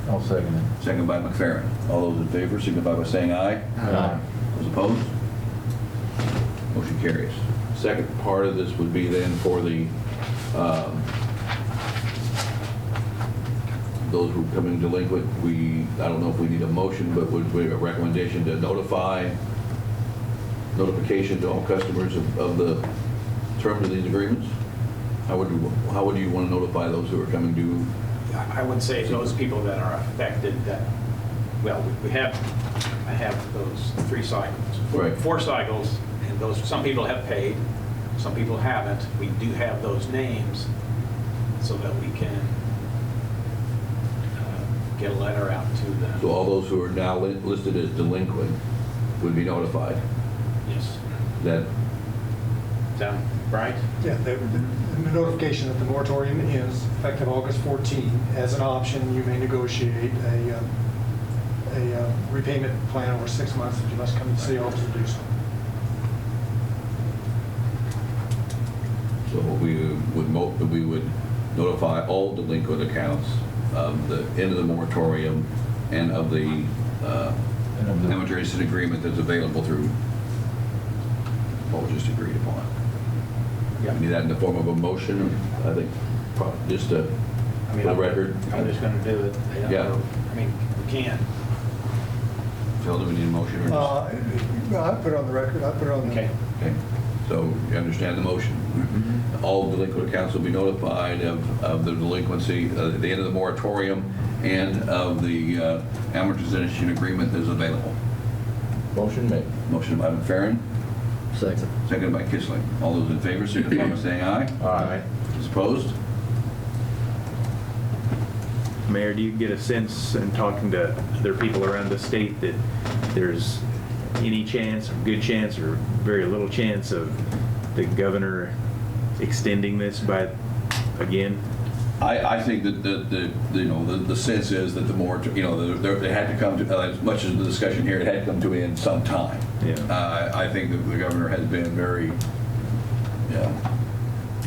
I'll second it. second by McFerrin. All those in favor signify by saying aye. Aye. Those opposed? Motion carries. Second part of this would be then for the, those who are coming delinquent, I don't know if we need a motion, but would we have a recommendation to notification to all customers of the terms of these agreements? How would you want to notify those who are coming due? I would say those people that are affected, that, well, I have those 3 cycles. Right. 4 cycles, and some people have paid, some people haven't. We do have those names so that we can get a letter out to them. So all those who are now listed as delinquent would be notified. Yes. That, Sound right? Yeah, the notification that the moratorium ends effective August 14. As an option, you may negotiate a repayment plan over 6 months, but you must come to the city office to do so. so we would notify all delinquent accounts of the end of the moratorium and of the amortization agreement that's available through what was just agreed upon. Yeah. Need that in the form of a motion, I think, just a, I mean, for the record. I'm just going to do it. Yeah. I mean, we can. Phil, do we need a motion or just? I'll put it on the record, I'll put it on the... Okay. Okay. So you understand the motion? All delinquent accounts will be notified of the delinquency at the end of the moratorium and of the amortization agreement that is available. Motion made. Motion by McFerrin, Second. seconded by Kissling. All those in favor, signify by saying aye. Aye. Those opposed? Mayor, do you get a sense in talking to other people around the state that there's any chance, or good chance, or very little chance of the governor extending this by, again? I think that the sense is that the more, they had to come to, as much as the discussion here, it had to come to an end sometime. Yeah. I think that the governor has been very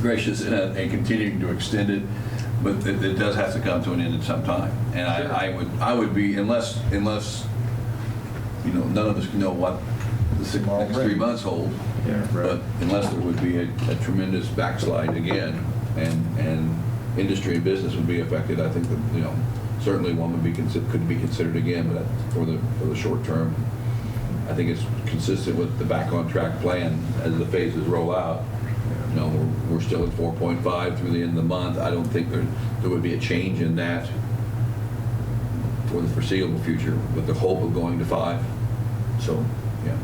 gracious in continuing to extend it, but it does have to come to an end at some time. And I would be, unless none of us know what the next 3 months hold, Yeah, right. but unless there would be a tremendous backslide again, and industry and business would be affected, I think that, certainly one would be could be considered again, but for the short term, I think it's consistent with the back on track plan as the phases roll out. We're still at 4.5 through the end of the month. I don't think there would be a change in that for the foreseeable future, with the hope of going to 5. So, yeah.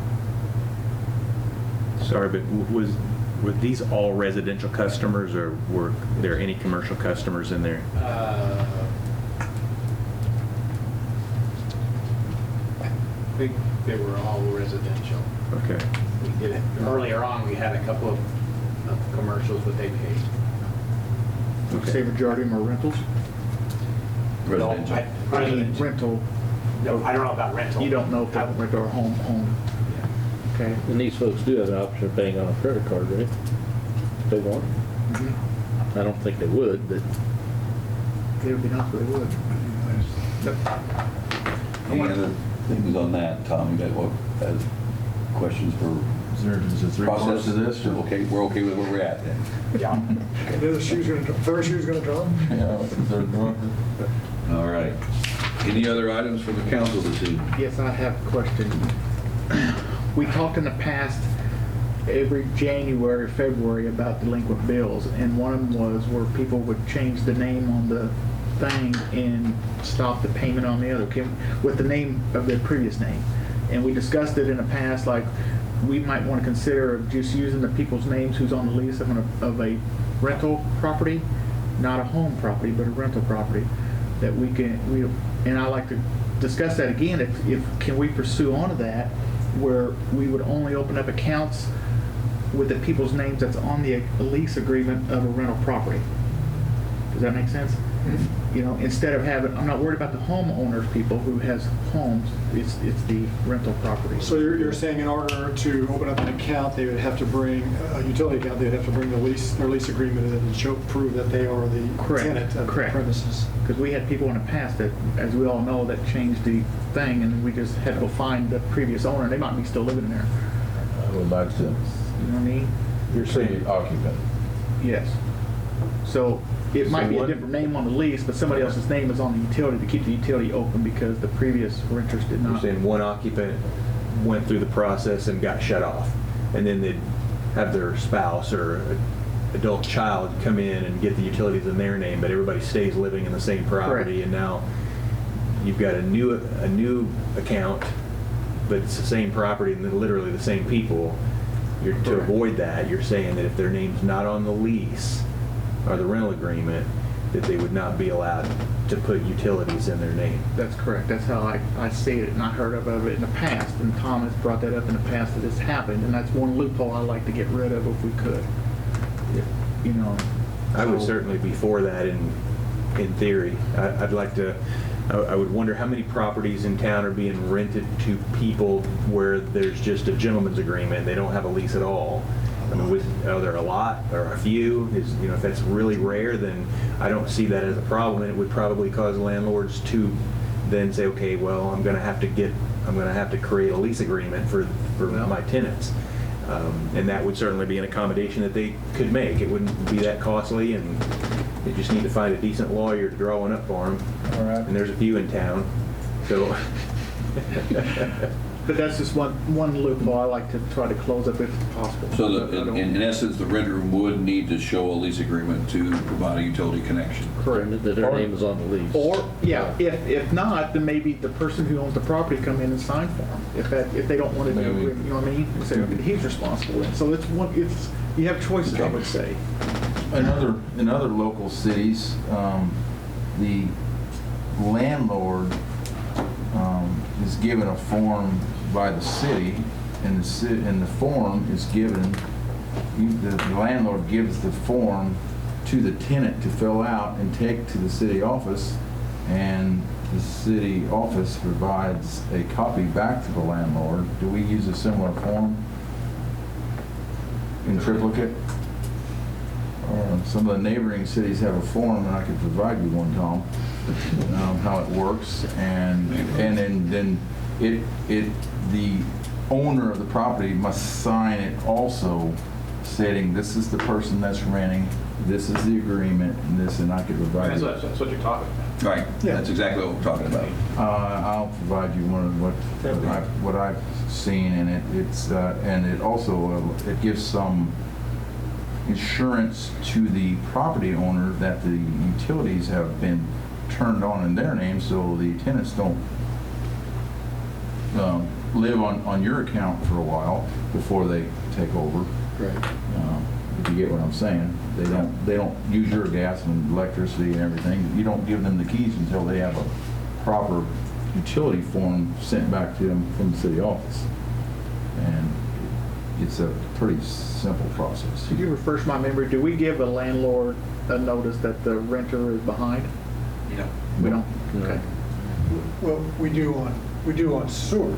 Sorry, but were these all residential customers, or were there any commercial customers in there? I think they were all residential. Okay. We did it earlier on. We had a couple of commercials, but they paid. Would you say majority of them are rentals? Residential. I mean, rental, No, I don't know about rental. you don't know if they're rental or home. Okay. And these folks do have an option of paying on a credit card, right? If they want. I don't think they would, but It would be nice if they would. Any other things on that, Tom? You got what, questions for Is there three parts process to this? or- Okay, we're okay with where we're at then. Yeah. The other shoe's gonna, third shoe's gonna drop. Yeah, is there one? All right. Any other items for the council this evening? Yes, I have a question. We talked in the past every January, February about delinquent bills, and one of them was where people would change the name on the thing and stop the payment on the other, with the name of their previous name. And we discussed it in the past, like, we might want to consider just using the people's names who's on the lease of a rental property, not a home property, but a rental property, that and I'd like to discuss that again, can we pursue onto that, where we would only open up accounts with the people's names that's on the lease agreement of a rental property. Does that make sense? Instead of having, I'm not worried about the homeowners, people who has homes, it's the rental property. So you're saying in order to open up an account, they would have to bring, a utility account, they'd have to bring their lease agreement and prove that they are the Correct. tenant of the Correct. premises. Because we had people in the past that, as we all know, that changed the thing, and we just had to go find the previous owner, and they might be still living there. I would like to, You know what I mean? you're saying occupant. Yes. So it might be a what- different name on the lease, but somebody else's name is on the utility to keep the utility open because the previous renters did You're not. saying one occupant went through the process and got shut off, and then they'd have their spouse or adult child come in and get the utilities in their name, but everybody stays living in the same property, Correct. and now you've got a new account, but it's the same property and literally the same people. To Correct. avoid that, you're saying that if their name's not on the lease or the rental agreement, that they would not be allowed to put utilities in their name. That's correct. That's how I see it, and I heard of it in the past, and Tom has brought that up in the past that it's happened, and that's one loophole I'd like to get rid of if we could. I would So- certainly be for that in theory. I'd like to, I would wonder how many properties in town are being rented to people where there's just a gentleman's agreement, they don't have a lease at all. I mean, are there a lot or a few? If that's really rare, then I don't see that as a problem, and it would probably cause landlords to then say, okay, well, I'm gonna have to create a lease agreement for my tenants. And that would certainly be an accommodation that they could make. It wouldn't be that costly, and they just need to find a decent lawyer to draw one up for them. All right. And there's a few in town, so. But that's just one loophole I like to try to close up if possible. So I don't- in essence, the renter would need to show a lease agreement to provide a utility connection. Correct. That their name is on the lease. Or, yeah, if not, then maybe the person who owns the property come in and sign for them. If they don't want to do, Maybe. you know what I mean? Say, okay, he's responsible then. So you have choices, I would say. In other local cities, the landlord is given a form by the city, and the form is given, the landlord gives the form to the tenant to fill out and take to the city office, and the city office provides a copy back to the landlord. Do we use a similar form in triplicate? Some of the neighboring cities have a form, and I could provide you one, Tom, how it works, and then the owner of the property must sign it also, stating this is the person that's renting, this is the agreement, and I could provide you. That's what you're talking about. Right, Yeah. that's exactly what we're talking about. I'll provide you one of what I've seen, and it also it gives some insurance to the property owner that the utilities have been turned on in their name, so the tenants don't live on your account for a while before they take over. Right. If you get what I'm saying, they don't use your gas and electricity and everything. You don't give them the keys until they have a proper utility form sent back to them from the city office. And it's a pretty simple process. Could you refresh my memory? Do we give a landlord a notice that the renter is behind? No. We don't? Okay. Well, we do on sewer.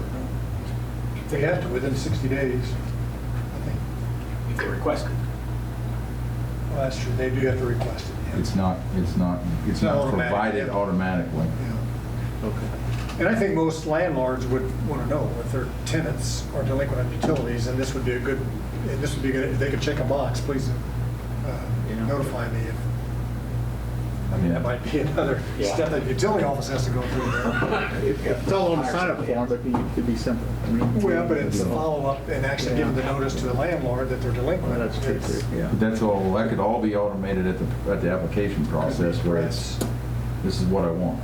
They have to within 60 days, I think. If they request it. Well, that's true, they do have to request it. yeah. It's not not automatic, provided yeah. automatically. Yeah. Okay. And I think most landlords would want to know if their tenants are delinquent on utilities, and this would be good, if they could check a box, please Yeah. notify me. I mean, that might be another step that the utility office has to go through. It's all on the sign-up form, but it'd be simple. I mean, Well, but it's the follow-up and actually giving the notice to the landlord that they're delinquent. Well, that's true, It's- too, yeah. But that could all be automated at the application process where it's, this is what I want.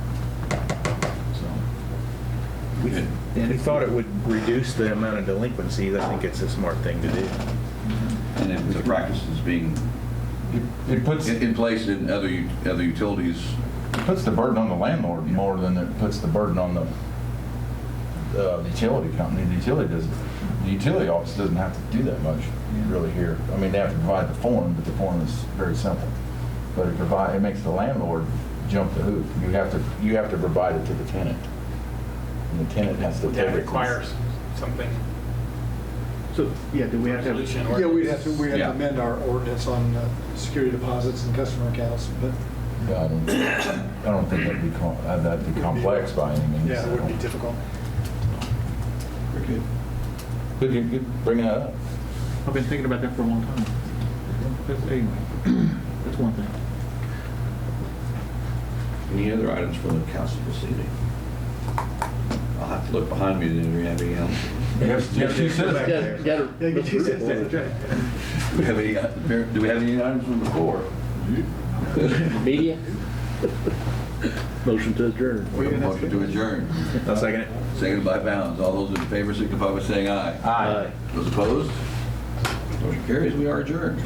So, And he thought it would reduce the amount of delinquencies. I think it's a smart thing to do. And if the practice is being it puts in place in other utilities. the burden on the landlord more than it puts the burden on the utility company. The utility office doesn't have to do that much really here. I mean, they have to provide the form, but the form is very simple. But it makes the landlord jump the hoop. You have to provide it to the tenant. And the tenant has to Would take that it. require something, So, yeah, do we have to? resolution Yeah, we'd ordinance? have to Yeah. amend our ordinance on security deposits and customer accounts, but Yeah, I don't think that'd be complex by any means. yeah, it would be difficult. Very good. Good bringing that up. I've been thinking about that for a long time. Anyway, that's one thing. Any other items from the council this evening? I'll have to look behind me to do anything else. Yes, two citizens. Do we have any items from the floor? Media? Motion to adjourn. We have a motion to adjourn. I'll second it. Seconded by Bounds. All those in favor signify by saying aye. Aye. Those opposed? Motion carries. We are adjourned.